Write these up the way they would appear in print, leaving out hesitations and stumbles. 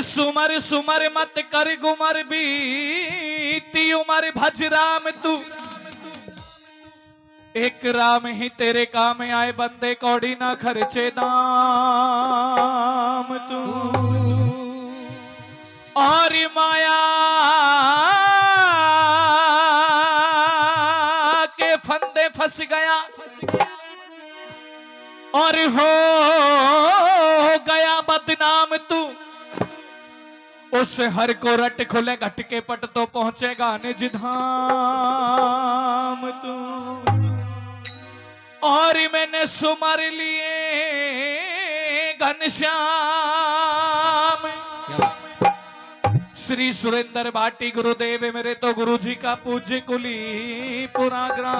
सुमर सुमर मत कर गुमर बीती उमर भज राम तू, एक राम ही तेरे काम आए बंदे कौड़ी ना खर्चे दाम तू। और माया के फंदे फंस गया और हो गया बदनाम तू, उस हर को रट खुले घट के पट तो पहुंचेगा निज धाम तू। और मैंने सुमर लिए घनश्याम, श्री सुरेंद्र भाटी गुरुदेव मेरे तो गुरु जी का पूज्य कुली पूरा ग्राम।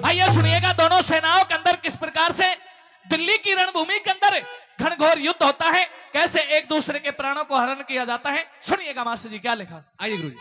आइए सुनिएगा दोनों सेनाओं के अंदर किस प्रकार से दिल्ली की रणभूमि के अंदर घनघोर युद्ध होता है, कैसे एक दूसरे के प्राणों को हरण किया जाता है। सुनिएगा मास्टर जी क्या लिखा। आइए गुरु जी।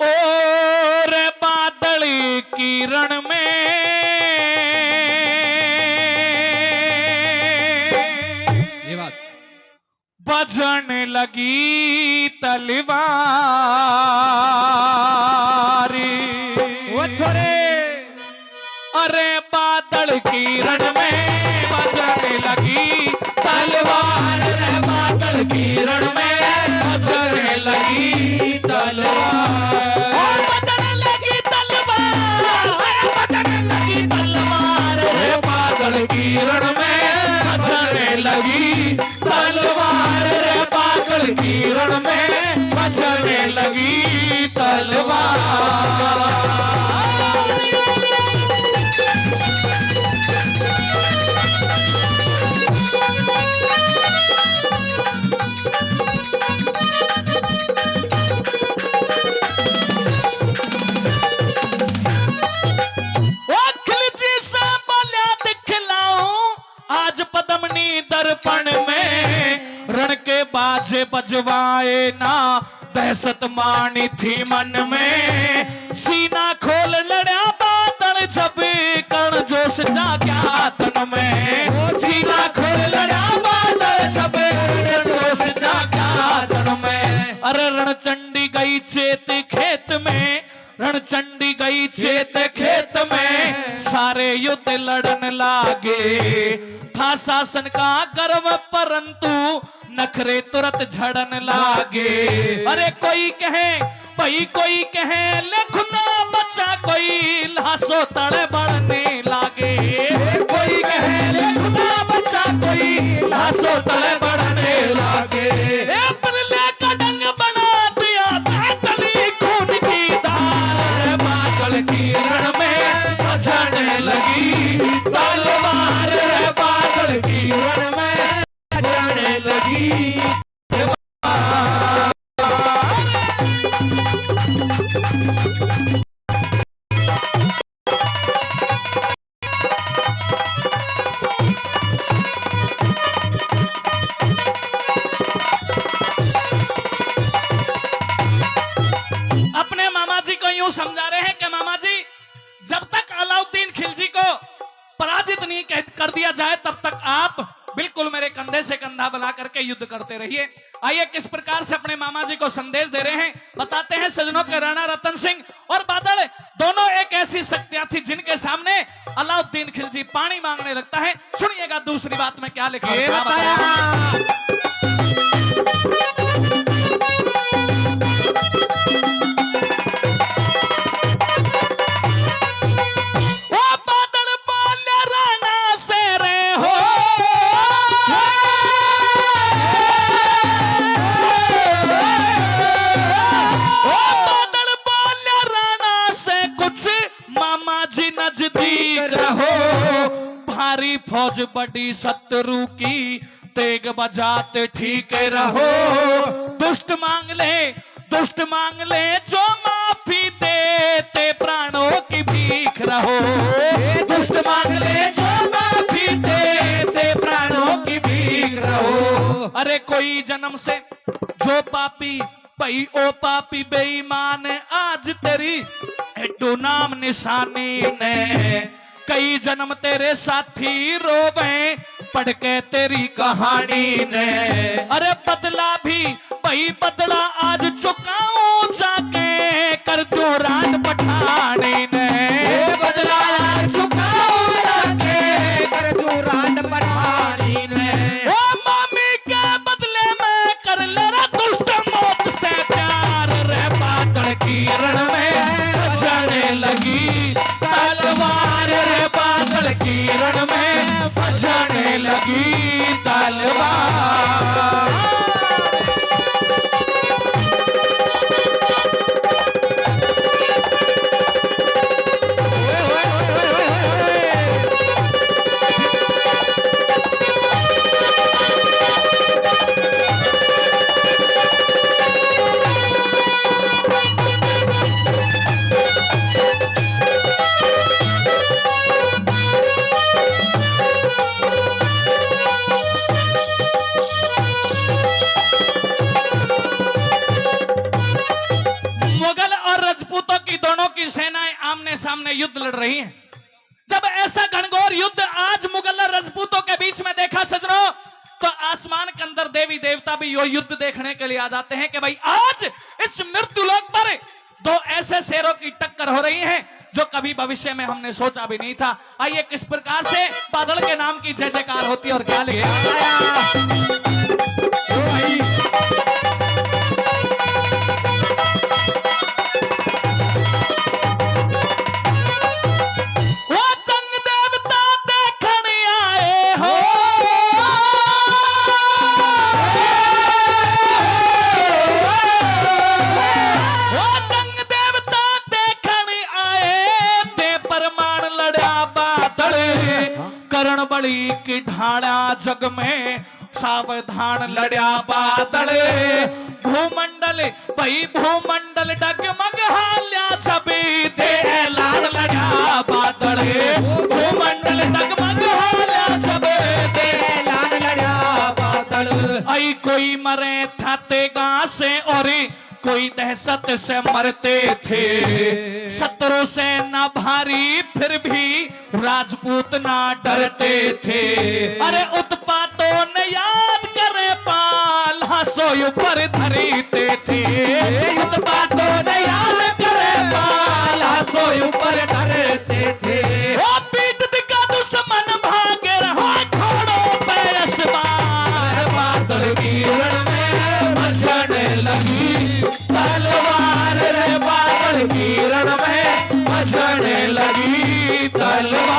और बादल की रण में बजन लगी तलवार, वो छोरे अरे बादल की रण में बजन लगी तलवार, बादल की रण में बजन लगी तलवार, बजन लगी तलवार, बजन लगी तलवार, बादल की रण में बजन लगी तलवार, बादल की रण में बजने लगी तलवार। आज पद्मनी दर्पण में रण के बाजे बजवाए ना, दहशत मानी थी मन में, सीना खोल लड़ा बादल जब कण जोश जाग्या तन में, सीना खोल लड़ा बादल जब जोश जाग्या तन में। अरे रणचंडी गई चेत खेत में, रणचंडी गई चेत खेत में, सारे युद्ध लड़न लागे, था शासन का गर्व परंतु नखरे तुरंत झड़न लागे। अरे कोई कहे भाई कोई कहे ले खुदा बच्चा, कोई लाशो तड़े बढ़ने लागे, कोई कहे ले खुदा बच्चा, कोई लाशो तड़े बढ़ने लागे। अपने का डंग बना दिया था चली खून की धार, बादल की रण में बजने लगी तलवार, बादल की रण में बजने लगी। अपने मामा जी को यूं समझा रहे हैं कि मामा जी जब तक अलाउद्दीन खिलजी को पराजित नहीं कर दिया जाए तब तक आप बिल्कुल मेरे कंधे से कंधा बना करके युद्ध करते रहिए। आइए किस प्रकार से अपने मामा जी को संदेश दे रहे हैं बताते हैं। सजनों के राणा रतन सिंह और बादल दोनों एक ऐसी शक्तियां थी जिनके सामने अलाउद्दीन खिलजी पानी मांगने लगता है। सुनिएगा दूसरी बात में क्या लिखा है। नजदीक रहो भारी फौज बड़ी शत्रु की तेग बजाते ठीक रहो। दुष्ट मांग ले जो माफी देते प्राणों की भीख रहो। दुष्ट मांग ले जो माफी देते प्राणों की जन्म से जो पापी भई ओ पापी बेईमान आज तेरी हेटू नाम निशानी ने कई जन्म तेरे साथी रोवे पढ़ के तेरी कहानी ने अरे बदला भी भई बदला आज चुकाऊं जाके कर दो रात पठानी ने बदला चुकाऊं जाके कर दो रात पठानी ने ओ मामी के बदले में कर ले रे दुष्ट मौत से प्यार रे बादल की रण में बजने लगी तलवार रे बादल की रण में बजने लगी तलवार सामने युद्ध लड़ रही हैं। जब ऐसा घनघोर युद्ध आज मुगल और राजपूतों के बीच में देखा सजनों, तो आसमान के अंदर देवी देवता भी यो युद्ध देखने के लिए आ जाते हैं कि भाई आज इस मृत्यु लोक पर दो ऐसे शेरों की टक्कर हो रही है जो कभी भविष्य में हमने सोचा भी नहीं था। आइए किस प्रकार से बादल के नाम की जय जयकार होती है और क्या लिखे बड़ी की ढाड़ा जग में सावधान लड़या बादल भूमंडल भई भूमंडल डगमग हाल्या छवि दे लाल लड़या बादल भूमंडल डगमग हाल्या छवि दे लाल लड़या बादल आई कोई मरे थाते गां से और कोई दहशत से मरते थे शत्रु से ना भारी फिर भी राजपूत ना डरते थे अरे उत्पातों ने याद करे पाल हंसो ऊपर धरीते थे उत्पातों ने याद करे पाल हंसो ऊपर धरते थे ओ पीठ दिखा दुश्मन भागे रहा घोड़ों पे आसमान बादल की रण में मचने लगी तलवार रे बादल की रण में बजने लगी तलवार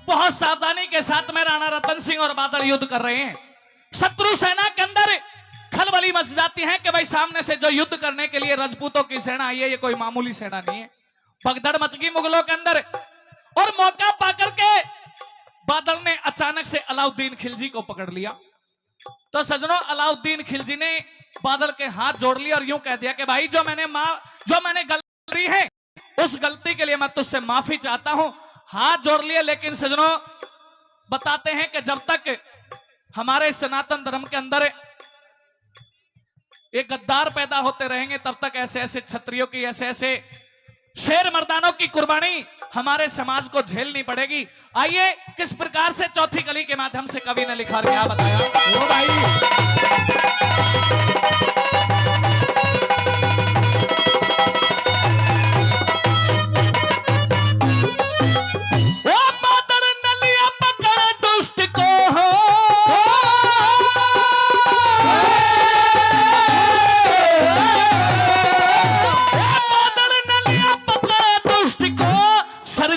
बहुत सावधानी के साथ में राणा रतन सिंह और बादल युद्ध कर रहे हैं। शत्रु सेना के अंदर खलबली मच जाती है कि भाई सामने से जो युद्ध करने के लिए राजपूतों की सेना आई है, ये कोई मामूली सेना नहीं है। भगदड़ मच गई मुगलों के अंदर और मौका पाकर के बादल ने अचानक से अलाउद्दीन खिलजी को पकड़ लिया। तो सजनों, अलाउद्दीन खिलजी ने बादल के हाथ जोड़ लिया और यूं कह दिया कि भाई जो मैंने गलती की है उस गलती के लिए मैं तुझसे माफी चाहता हूं। हाथ जोड़ लिए, लेकिन सजनों बताते हैं कि जब तक हमारे सनातन धर्म के अंदर एक गद्दार पैदा होते रहेंगे तब तक ऐसे ऐसे क्षत्रियों की, ऐसे ऐसे शेर मर्दानों की कुर्बानी हमारे समाज को झेलनी पड़ेगी। आइए किस प्रकार से चौथी कली के माध्यम से कवि ने लिखा और क्या बताया। ओ भाई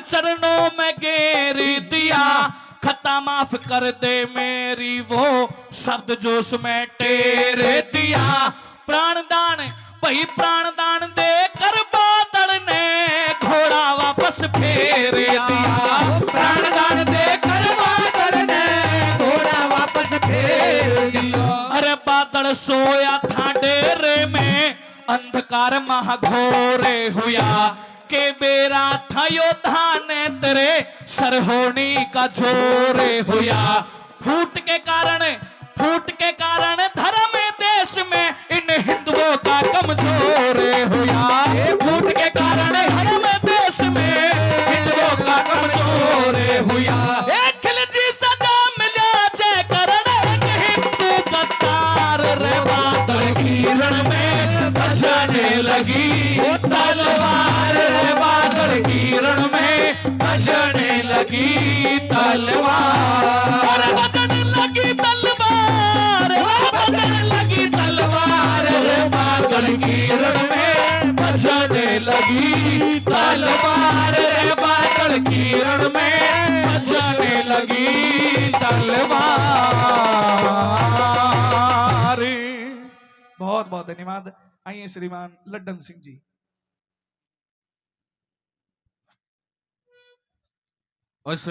चरणों माफ कर दे मेरी वो शब्द जो उसमें टेरे दिया। प्राणदान भाई प्राणदान दे कर बादल ने घोड़ा वापस फेर दिया। प्राणदान देकर बादल ने घोड़ा वापस फेर दिया। अरे बादल सोया था डेरे में अंधकार महाघोरे हुआ के बेरा था योद्धा ने तेरे सरहोनी का जोरे हुआ। फूट के कारण धर्म देश में इन हिंदुओं का कमजोर हुआ। फूट के कारण धर्म देश में हिंदुओं का कमजोर हुआ। एक खिलजी सजा मिला जय करण एक हिंदू गद्दार रे बादल की रण में बजने लगी तलवार रे बादल की रण में बजने लगी तलवार। अरे बजने लगी तलवार बजने लगी तलवार रे बादल की रण में बजने लगी तलवार रे बादल की रण में बजने लगी तलवार। बहुत बहुत धन्यवाद। आइए श्रीमान लड्डन सिंह जी। उस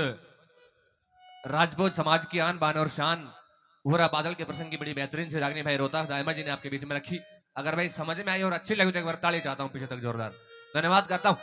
राजपूत समाज की आन बान और शान घोड़ा बादल के प्रसंग की बड़ी बेहतरीन से रागनी भाई रोहतास दायमा जी ने आपके बीच में रखी। अगर भाई समझ में आई और अच्छी लगी तो एक बार ताली चाहता हूं पीछे तक जोरदार। धन्यवाद करता हूं।